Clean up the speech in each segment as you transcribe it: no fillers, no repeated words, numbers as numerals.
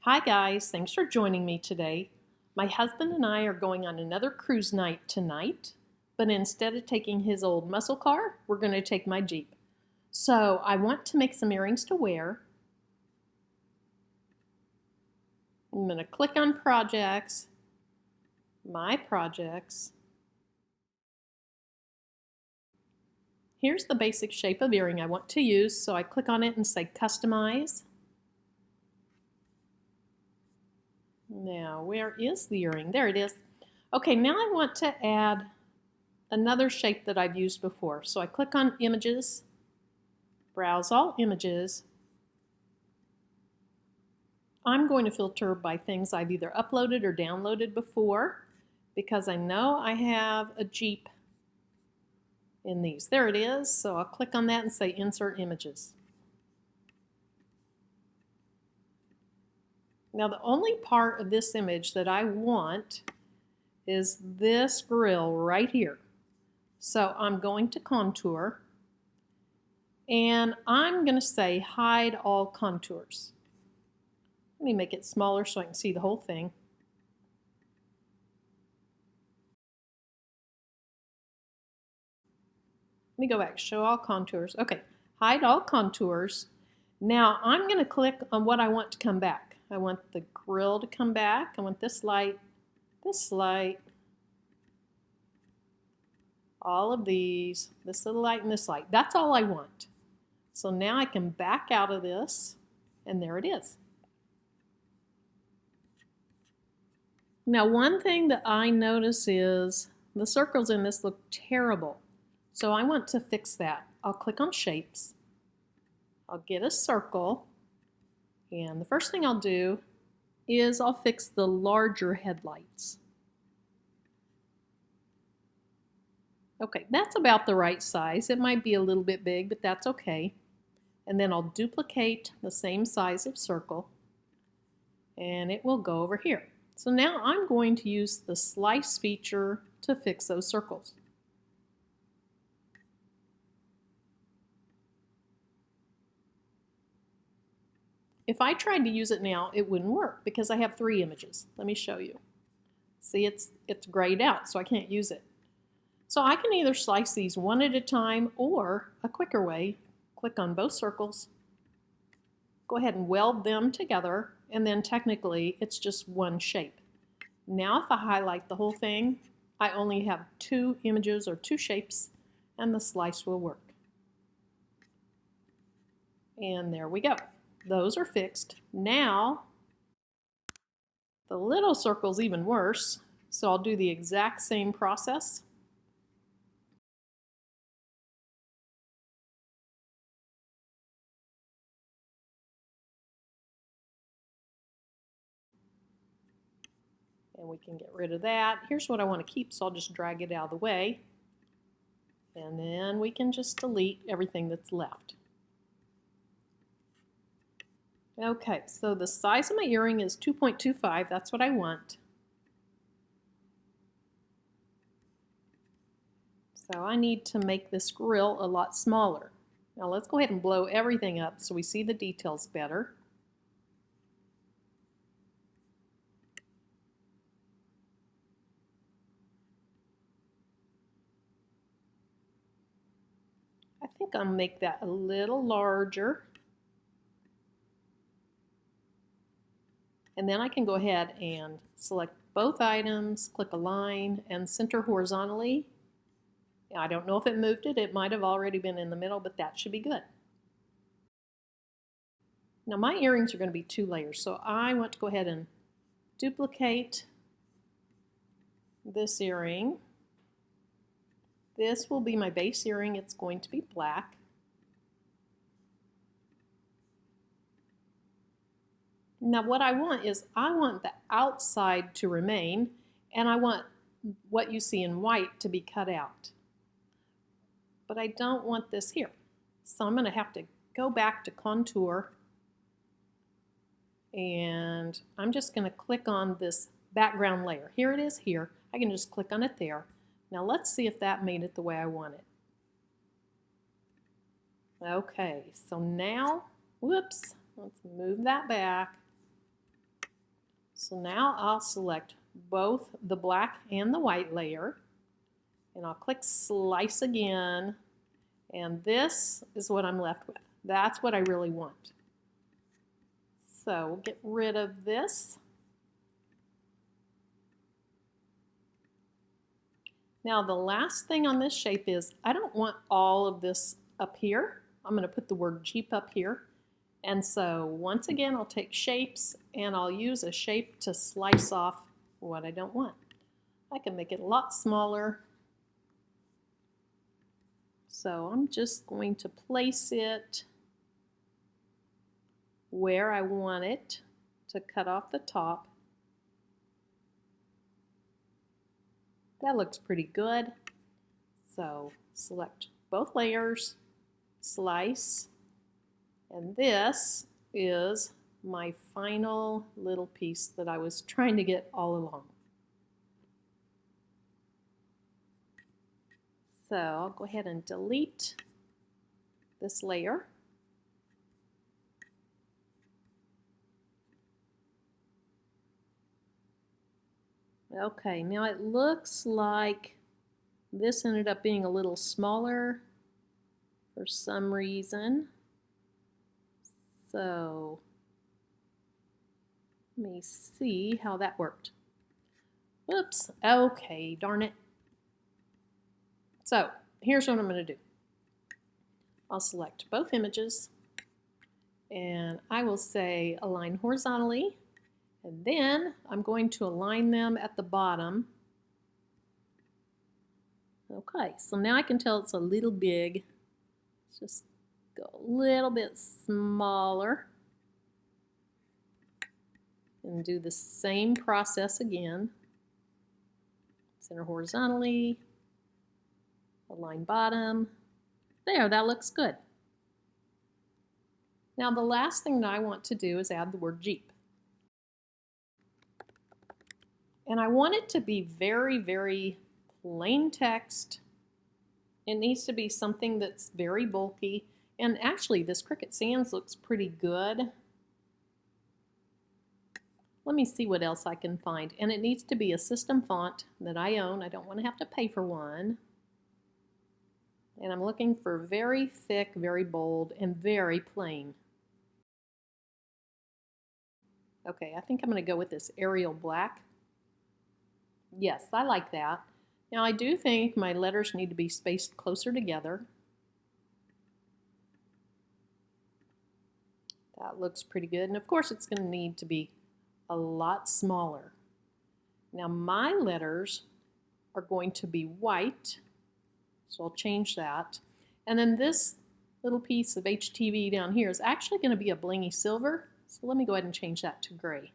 Hi guys, thanks for joining me today. My husband and I are going on another cruise night tonight, but instead of taking his old muscle car, we're going to take my Jeep. So I want to make some earrings to wear. I'm going to click on projects, my projects. Here's the basic shape of earring I want to use, so I click on it and say customize. Now, where is the earring? There it is. Okay, now I want to add another shape that I've used before. So I click on images, browse all images. I'm going to filter by things I've either uploaded or downloaded before because I know I have a Jeep in these. There it is. So I'll click on that and say insert images. Now the only part of this image that I want is this grill right here. So I'm going to contour and I'm going to say hide all contours. Let me make it smaller so I can see the whole thing. Let me go back, show all contours. Okay, hide all contours. Now I'm going to click on what I want to come back. I want the grill to come back. I want this light, all of these, this little light and this light. That's all I want. So now I can back out of this, and there it is. Now one thing that I notice is the circles in this look terrible. So I want to fix that. I'll click on shapes. I'll get a circle. And the first thing I'll do is I'll fix the larger headlights. Okay, that's about the right size. It might be a little bit big, but that's okay. And then I'll duplicate the same size of circle, and it will go over here. So now I'm going to use the slice feature to fix those circles. If I tried to use it now, it wouldn't work because I have 3 images. Let me show you. See, it's grayed out, so I can't use it. So I can either slice these one at a time or a quicker way, click on both circles, go ahead and weld them together, and then technically it's just one shape. Now if I highlight the whole thing, I only have 2 images or 2 shapes, and the slice will work. And there we go. Those are fixed. Now the little circle's even worse, so I'll do the exact same process. And we can get rid of that. Here's what I want to keep, so I'll just drag it out of the way. And then we can just delete everything that's left. Okay, so the size of my earring is 2.25. That's what I want. So I need to make this grill a lot smaller. Now let's go ahead and blow everything up so we see the details better. I think I'll make that a little larger. And then I can go ahead and select both items, click Align, and center horizontally. I don't know if it moved it. It might have already been in the middle, but that should be good. Now my earrings are going to be 2 layers, so I want to go ahead and duplicate this earring. This will be my base earring. It's going to be black. Now what I want is I want the outside to remain, and I want what you see in white to be cut out. But I don't want this here. So I'm going to have to go back to contour, and I'm just going to click on this background layer. Here it is here. I can just click on it there. Now let's see if that made it the way I want it. Okay, so now, whoops, let's move that back. So now I'll select both the black and the white layer, and I'll click slice again, and this is what I'm left with. That's what I really want. So we'll get rid of this. Now the last thing on this shape is I don't want all of this up here. I'm going to put the word Jeep up here. And so once again, I'll take shapes and I'll use a shape to slice off what I don't want. I can make it a lot smaller. So I'm just going to place it where I want it to cut off the top. That looks pretty good. So select both layers, slice, and this is my final little piece that I was trying to get all along. So I'll go ahead and delete this layer. Okay, now it looks like this ended up being a little smaller for some reason. So let me see how that worked. Whoops, okay, darn it. So here's what I'm going to do. I'll select both images and I will say align horizontally, and then I'm going to align them at the bottom. Okay, so now I can tell it's a little big. Let's just go a little bit smaller and do the same process again. Center horizontally, align bottom. There, that looks good. Now the last thing that I want to do is add the word Jeep. And I want it to be very, very plain text. It needs to be something that's very bulky. And actually, this Cricut Sans looks pretty good. Let me see what else I can find. And it needs to be a system font that I own. I don't want to have to pay for one. And I'm looking for very thick, very bold, and very plain. Okay, I think I'm going to go with this Arial Black. Yes, I like that. Now I do think my letters need to be spaced closer together. That looks pretty good. And of course it's going to need to be a lot smaller. Now my letters are going to be white, so I'll change that. And then this little piece of HTV down here is actually going to be a blingy silver, so let me go ahead and change that to gray.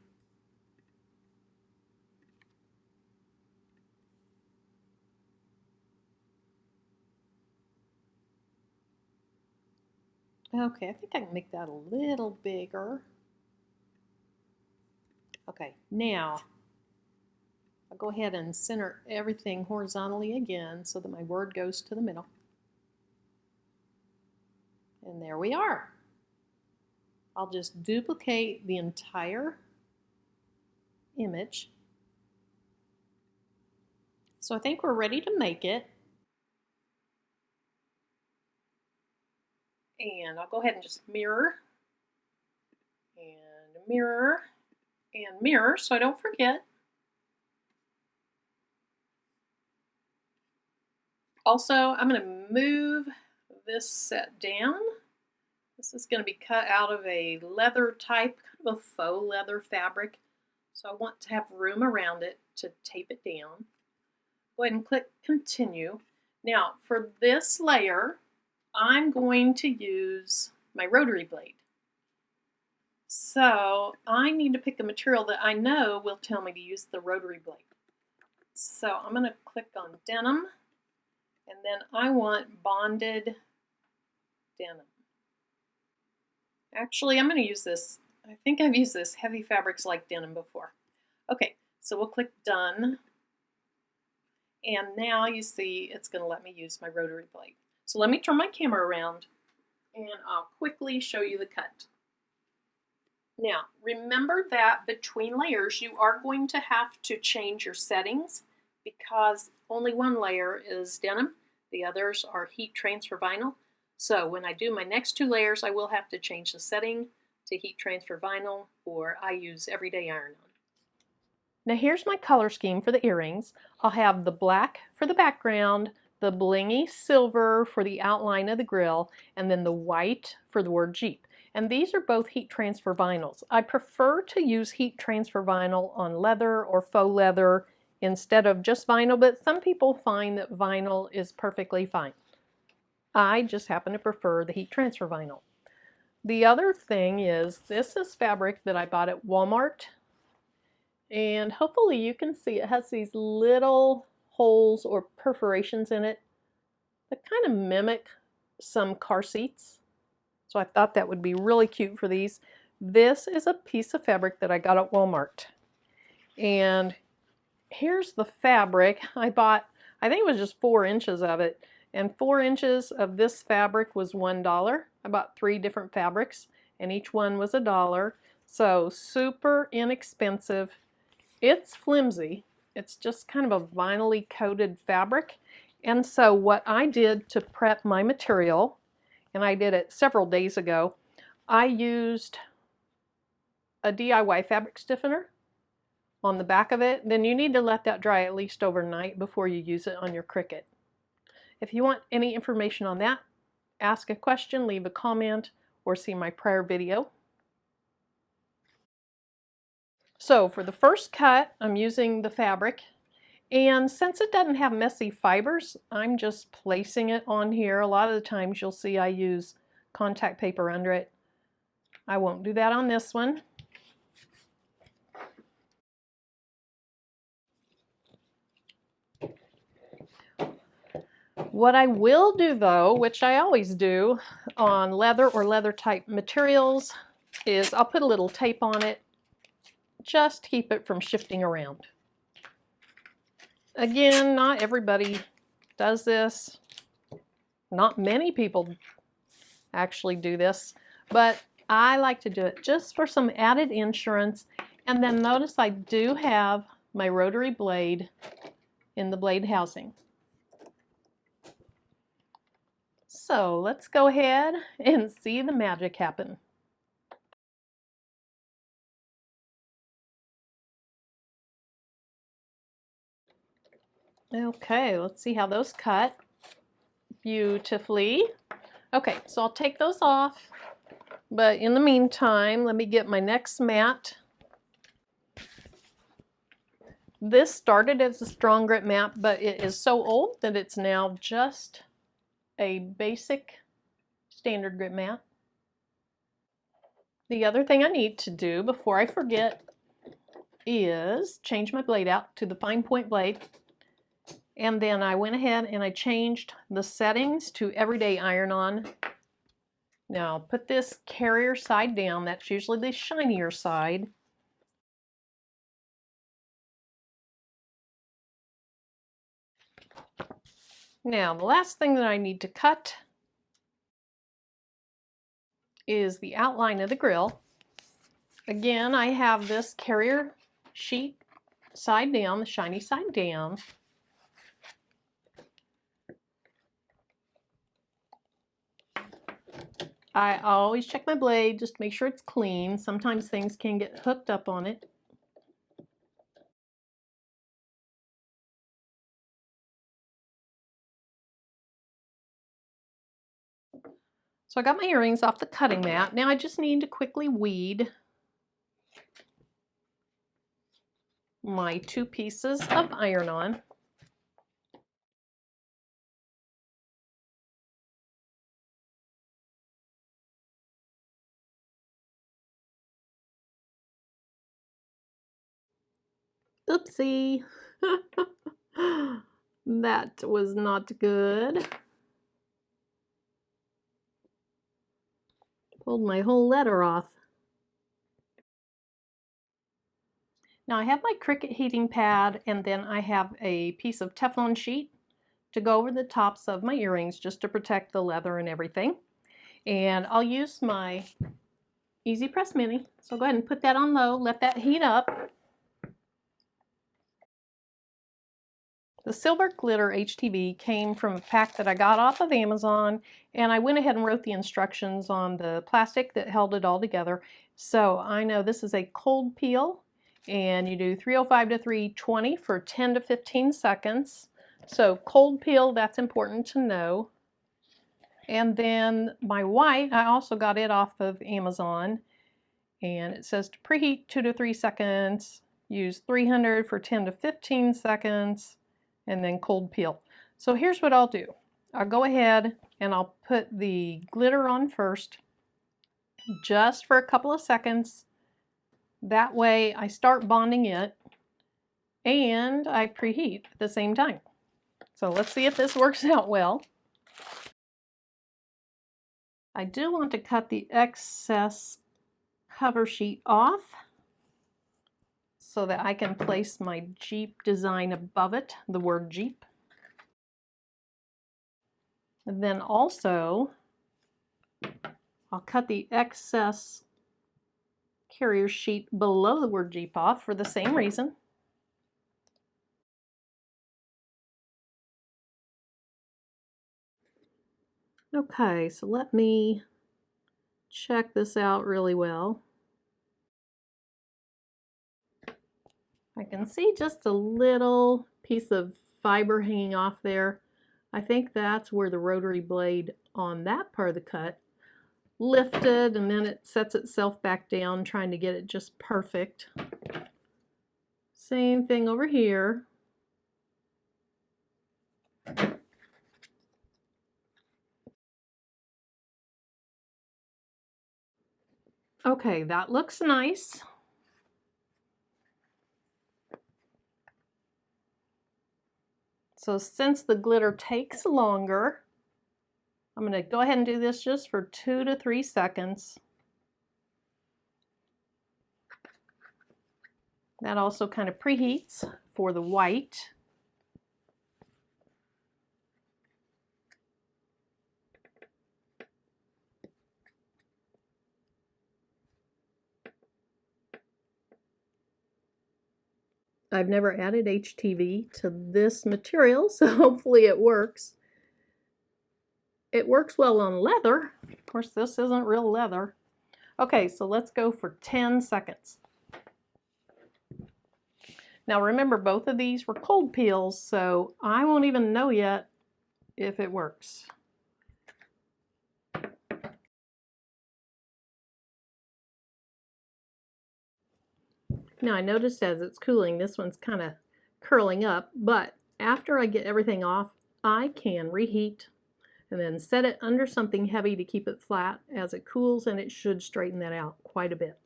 Okay, I think I can make that a little bigger. Okay, now I'll go ahead and center everything horizontally again so that my word goes to the middle. And there we are. I'll just duplicate the entire image. So I think we're ready to make it. And I'll go ahead and just mirror and mirror and mirror so I don't forget. Also, I'm going to move this set down. This is going to be cut out of a leather type, kind of a faux leather fabric. So I want to have room around it to tape it down. Go ahead and click continue. Now for this layer, I'm going to use my rotary blade. So I need to pick a material that I know will tell me to use the rotary blade. So I'm going to click on denim, and then I want bonded denim. Actually, I'm going to use this. I think I've used this heavy fabrics like denim before. Okay, so we'll click done. And now you see it's going to let me use my rotary blade. So let me turn my camera around and I'll quickly show you the cut. Now, remember that between layers you are going to have to change your settings because only one layer is denim, the others are heat transfer vinyl. So when I do my next two layers, I will have to change the setting to heat transfer vinyl, or I use everyday iron-on. Now here's my color scheme for the earrings. I'll have the black for the background, the blingy silver for the outline of the grill, and then the white for the word Jeep. And these are both heat transfer vinyls. I prefer to use heat transfer vinyl on leather or faux leather instead of just vinyl, but some people find that vinyl is perfectly fine. I just happen to prefer the heat transfer vinyl. The other thing is, this is fabric that I bought at Walmart, and hopefully you can see it has these little holes or perforations in it that kind of mimic some car seats. So I thought that would be really cute for these. This is a piece of fabric that I got at Walmart. And here's the fabric. I bought, I think it was just 4 inches of it. And 4 inches of this fabric was $1. I bought 3 different fabrics and each one was $1. So super inexpensive. It's flimsy. It's just kind of a vinyl-y coated fabric. And so what I did to prep my material, and I did it several days ago, I used a DIY fabric stiffener on the back of it. Then you need to let that dry at least overnight before you use it on your Cricut. If you want any information on that, ask a question, leave a comment, or see my prior video. So for the first cut, I'm using the fabric. And since it doesn't have messy fibers, I'm just placing it on here. A lot of the times you'll see I use contact paper under it. I won't do that on this one. What I will do though, which I always do on leather or leather type materials, is I'll put a little tape on it just to keep it from shifting around. Again, not everybody does this. Not many people actually do this, but I like to do it just for some added insurance. And then notice I do have my rotary blade in the blade housing. So let's go ahead and see the magic happen. Okay, let's see how those cut beautifully. Okay, so I'll take those off, but in the meantime, let me get my next mat. This started as a strong grip mat, but it is so old that it's now just a basic standard grip mat. The other thing I need to do before I forget is change my blade out to the fine point blade. And then I went ahead and I changed the settings to everyday iron-on. Now I'll put this carrier side down. That's usually the shinier side. Now the last thing that I need to cut is the outline of the grill. Again, I have this carrier sheet side down, the shiny side down. I always check my blade just to make sure it's clean. Sometimes things can get hooked up on it. So I got my earrings off the cutting mat. Now I just need to quickly weed my 2 pieces of iron-on. Oopsie. That was not good. Pulled my whole letter off. Now I have my Cricut heating pad, and then I have a piece of Teflon sheet to go over the tops of my earrings just to protect the leather and everything. And I'll use my Easy Press Mini. So go ahead and put that on low, let that heat up. The silver glitter HTV came from a pack that I got off of Amazon, and I went ahead and wrote the instructions on the plastic that held it all together. So I know this is a cold peel, and you do 305 to 320 for 10 to 15 seconds. So cold peel, that's important to know. And then my white, I also got it off of Amazon, and it says to preheat 2 to 3 seconds, use 300 for 10 to 15 seconds, and then cold peel. So here's what I'll do. I'll go ahead and I'll put the glitter on first, just for a couple of seconds. That way I start bonding it and I preheat at the same time. So let's see if this works out well. I do want to cut the excess cover sheet off so that I can place my Jeep design above it, the word Jeep. And then also, I'll cut the excess carrier sheet below the word Jeep off for the same reason. Okay, so let me check this out really well. I can see just a little piece of fiber hanging off there. I think that's where the rotary blade on that part of the cut lifted, and then it sets itself back down, trying to get it just perfect. Same thing over here. Okay, that looks nice. So since the glitter takes longer, I'm going to go ahead and do this just for 2 to 3 seconds. That also kind of preheats for the white. I've never added HTV to this material, so hopefully it works. It works well on leather. Of course, this isn't real leather. Okay, so let's go for 10 seconds. Now remember, both of these were cold peels, so I won't even know yet if it works. Now I noticed as it's cooling, this one's kind of curling up, but after I get everything off, I can reheat and then set it under something heavy to keep it flat as it cools, and it should straighten that out quite a bit.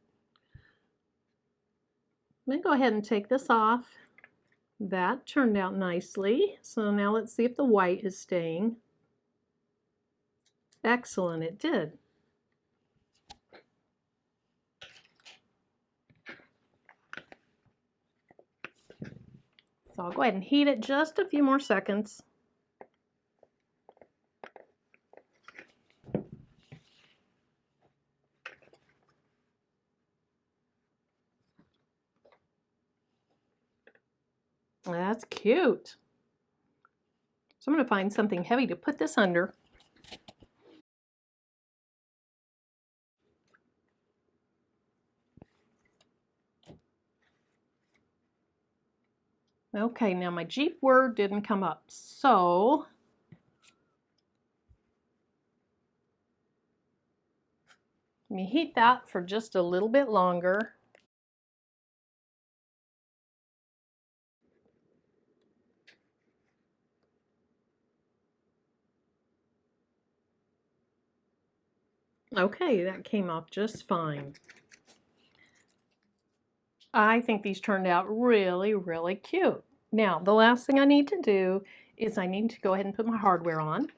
I'm going to go ahead and take this off. That turned out nicely. So now let's see if the white is staying. Excellent, it did. So I'll go ahead and heat it just a few more seconds. That's cute. So I'm going to find something heavy to put this under. Okay, now my Jeep word didn't come up, so let me heat that for just a little bit longer. Okay, that came off just fine. I think these turned out really, really cute. Now, the last thing I need to do is I need to go ahead and put my hardware on.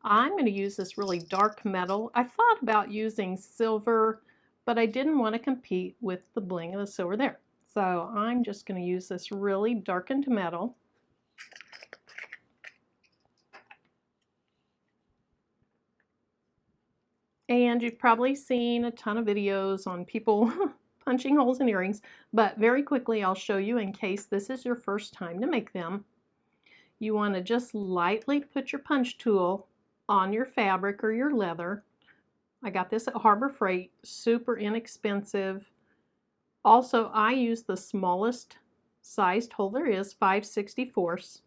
I'm going to use this really dark metal. I thought about using silver, but I didn't want to compete with the bling of the silver there. So I'm just going to use this really darkened metal. And you've probably seen a ton of videos on people punching holes in earrings, but very quickly I'll show you in case this is your first time to make them. You want to just lightly put your punch tool on your fabric or your leather. I got this at Harbor Freight, super inexpensive. Also, I use the smallest sized hole there is, 5/64.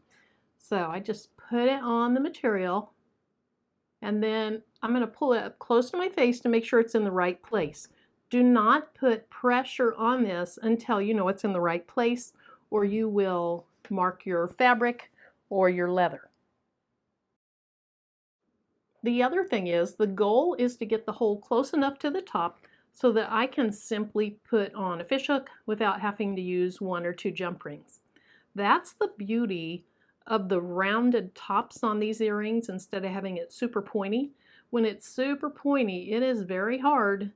So I just put it on the material, and then I'm going to pull it up close to my face to make sure it's in the right place. Do not put pressure on this until you know it's in the right place, or you will mark your fabric or your leather. The other thing is, the goal is to get the hole close enough to the top so that I can simply put on a fishhook without having to use 1 or 2 jump rings. That's the beauty of the rounded tops on these earrings instead of having it super pointy. When it's super pointy, it is very hard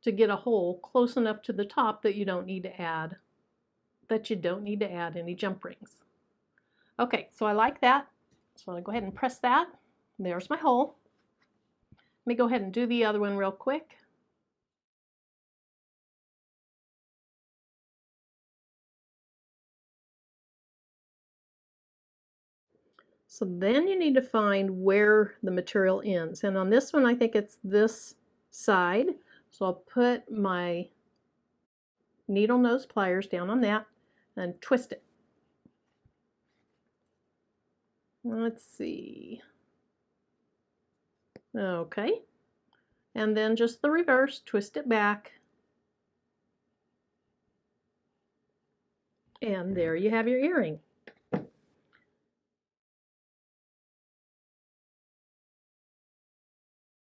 to get a hole close enough to the top that you don't need to add any jump rings. Okay, so I like that. So I'm going to go ahead and press that. There's my hole. Let me go ahead and do the other one real quick. So then you need to find where the material ends. And on this one, I think it's this side. So I'll put my needle nose pliers down on that and twist it. Let's see. Okay. And then just the reverse, twist it back. And there you have your earring.